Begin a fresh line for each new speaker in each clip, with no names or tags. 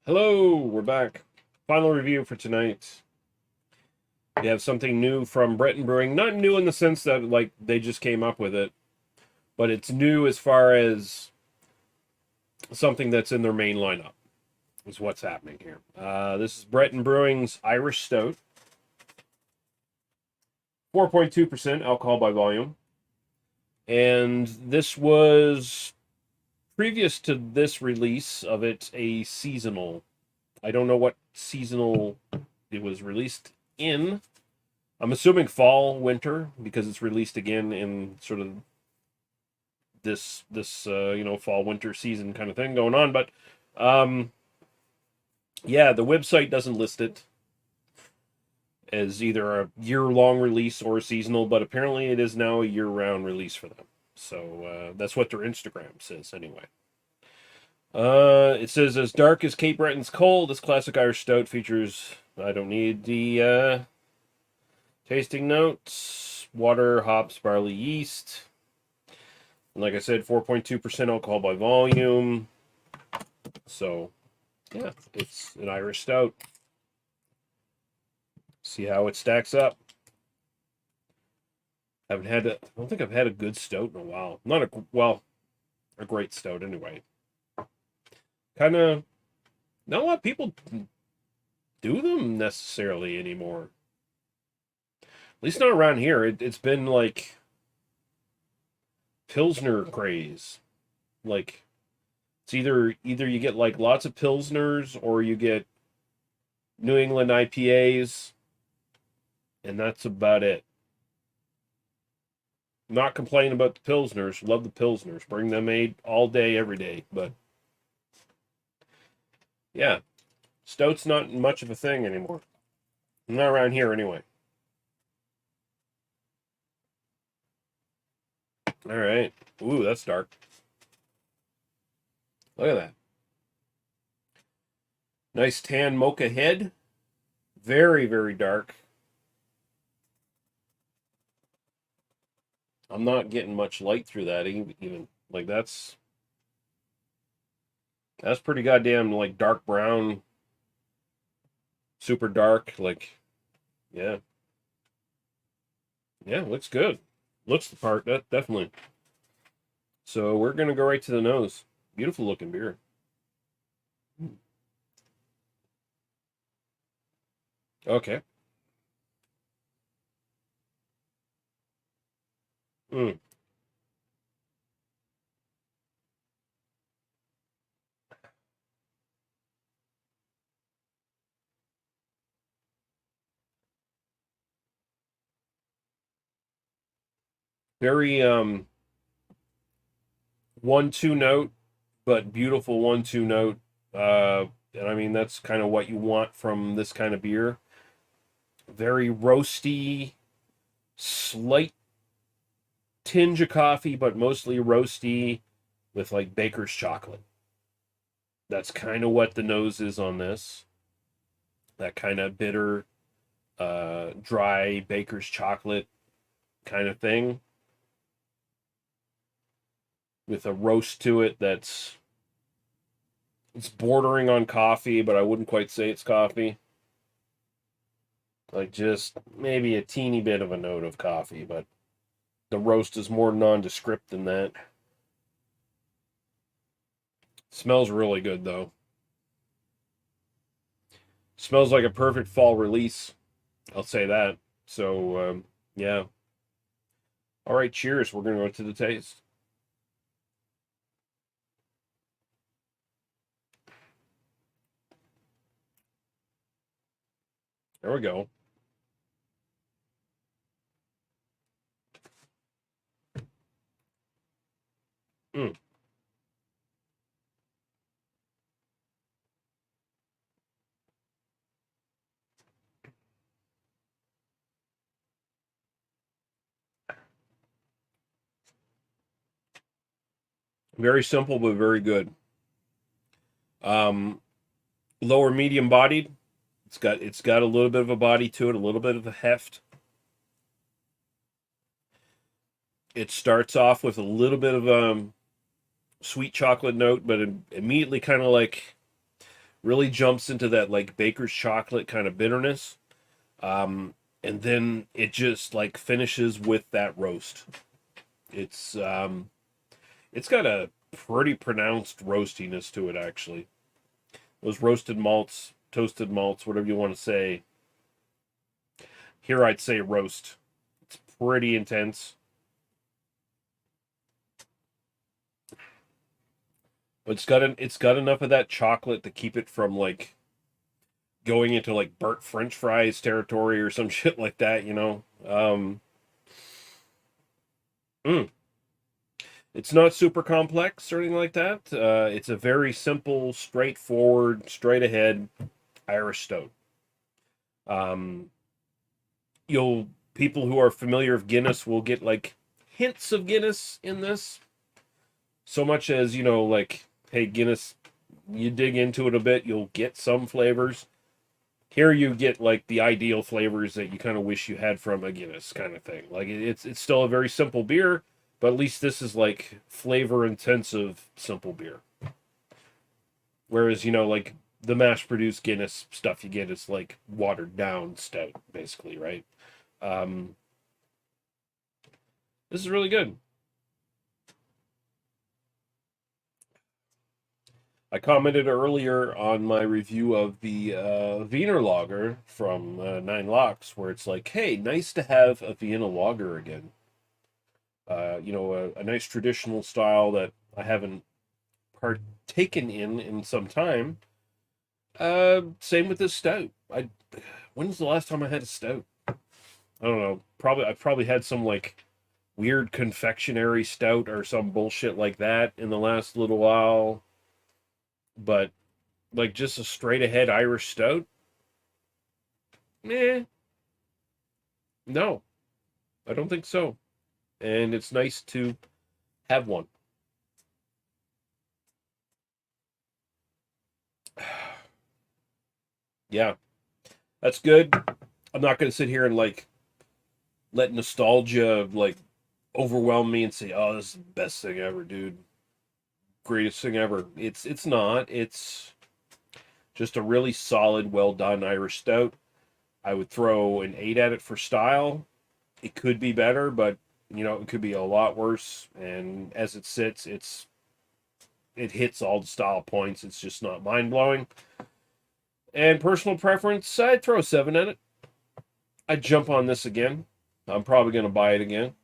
Hello, we're back. Final review for tonight. We have something new from Breton Brewing. Not new in the sense that they just came up with it, but it's new as far as something that's in their main lineup. Is what's happening here. This is Breton Brewing's Irish Stout, 4.2% alcohol by volume, and this was previous to this release of it a seasonal. I don't know what seasonal it was released in. I'm assuming fall, winter, because it's released again in sort of this fall winter season kind of thing going on. But yeah, the website doesn't list it as either a year-long release or a seasonal, but apparently it is now a year-round release for them. So that's what their Instagram says anyway. It says, as dark as Cape Breton's cold, this classic Irish stout features, I don't need the tasting notes, water, hops, barley, yeast. And like I said, 4.2% alcohol by volume. So, yeah, it's an Irish stout. See how it stacks up. I don't think I've had a good stout in a while. A great stout anyway. Kind of, not a lot of people do them necessarily anymore. At least not around here. It's been like Pilsner craze. Like, it's either you get like lots of Pilsners or you get New England IPAs, and that's about it. Not complaining about the Pilsners. Love the Pilsners. Bring them all day, every day. But yeah, stout's not much of a thing anymore. Not around here anyway. All right. Ooh, that's dark. Look at that. Nice tan mocha head. Very, very dark. I'm not getting much light through that even. Like that's pretty goddamn like dark brown, super dark. Like, yeah. Yeah, looks good. Looks the part, that definitely. So we're gonna go right to the nose. Beautiful looking beer. Okay. Mm. Very 1-2 note, but beautiful 1-2 note. And I mean that's kind of what you want from this kind of beer. Very roasty, slight tinge of coffee, but mostly roasty with like baker's chocolate. That's kind of what the nose is on this. That kind of bitter, dry baker's chocolate kind of thing with a roast to it it's bordering on coffee, but I wouldn't quite say it's coffee. Like just maybe a teeny bit of a note of coffee, but the roast is more nondescript than that. Smells really good though. Smells like a perfect fall release. I'll say that. So yeah. All right, cheers. We're gonna go to the taste. There we go. Mm. Very simple but very good. Um, Lower medium bodied. It's got a little bit of a body to it, a little bit of a heft. It starts off with a little bit of sweet chocolate note, but it immediately kind of like Really jumps into that like baker's chocolate kind of bitterness. And then it just like finishes with that roast. It's it's got a pretty pronounced roastiness to it actually. Those roasted malts, toasted malts, whatever you want to say. Here I'd say roast. It's pretty intense. But it's got enough of that chocolate to keep it from like going into like burnt French fries territory or some shit like that, you know. Mm. It's not super complex or anything like that. It's a very simple, straightforward, straight ahead Irish stout. Um, you'll People who are familiar with Guinness will get like hints of Guinness in this. So much as, you know, like, hey, Guinness, you dig into it a bit, you'll get some flavors. Here you get like the ideal flavors that you kind of wish you had from a Guinness kind of thing. Like it's still a very simple beer, but at least this is like flavor intensive simple beer. Whereas, you know, like the mass produced Guinness stuff you get is like watered down stout, basically, right? Um, this is really good. I commented earlier on my review of the Wiener Lager from Nine Locks, where it's like, hey, nice to have a Vienna Lager again. You know, a nice traditional style that I haven't partaken in some time. Same with this stout. When's the last time I had a stout? I don't know. I've probably had some like weird confectionery stout or some bullshit like that in the last little while. But like just a straight ahead Irish stout, eh? No, I don't think so. And it's nice to have one. Yeah, that's good. I'm not going to sit here and like let nostalgia like overwhelm me and say, "Oh, this is the best thing ever, dude. Greatest thing ever." It's not. It's just a really solid, well done Irish stout. I would throw an 8 at it for style. It could be better, but you know, it could be a lot worse. And as it sits, it hits all the style points. It's just not mind blowing. And personal preference, I'd throw a 7 at it. I'd jump on this again. I'm probably going to buy it again,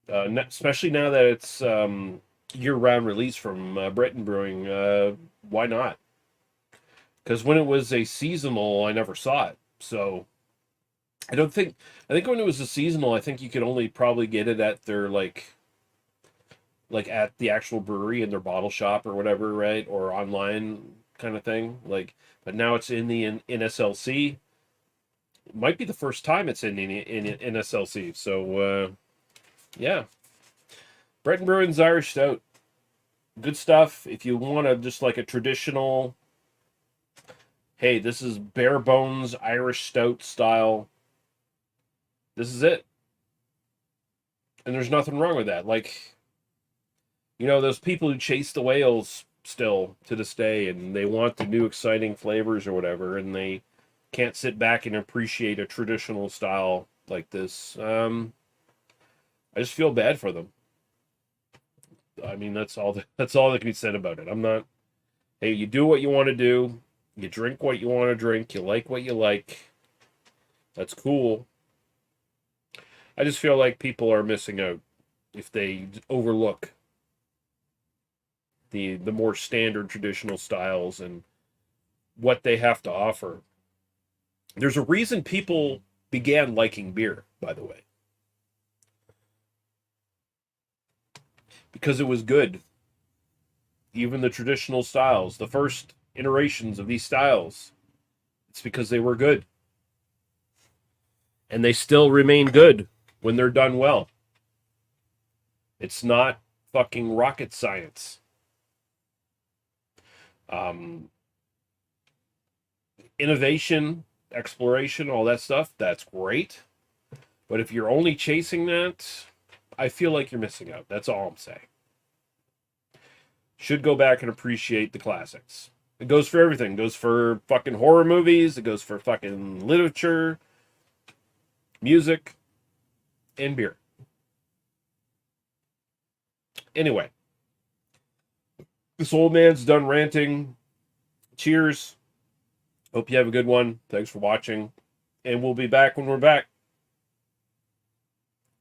especially now that it's year-round release from Breton Brewing. Why not? Because when it was a seasonal, I never saw it. So I don't think. I think when it was a seasonal, I think you could only probably get it at their like at the actual brewery in their bottle shop or whatever, right? Or online kind of thing. Like, but now it's in the NSLC. It might be the first time it's in NSLC. So yeah, Breton Brewing's Irish Stout, good stuff. If you want to just like a traditional, hey, this is bare bones Irish Stout style. This is it, and there's nothing wrong with that. Like, you know, those people who chase the whales still to this day, and they want the new exciting flavors or whatever, and they can't sit back and appreciate a traditional style like this. I just feel bad for them. I mean, that's all that can be said about it. I'm not. Hey, you do what you want to do. You drink what you want to drink. You like what you like. That's cool. I just feel like people are missing out if they overlook the more standard traditional styles and what they have to offer. There's a reason people began liking beer, by the way, because it was good. Even the traditional styles, the first iterations of these styles, it's because they were good. And they still remain good when they're done well. It's not fucking rocket science. Um, Innovation, exploration, all that stuff, that's great. But if you're only chasing that, I feel like you're missing out. That's all I'm saying. Should go back and appreciate the classics. It goes for everything. It goes for fucking horror movies. It goes for fucking literature, music, and beer. Anyway, this old man's done ranting. Cheers. Hope you have a good one. Thanks for watching. And we'll be back when we're back.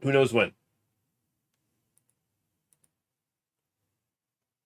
Who knows when?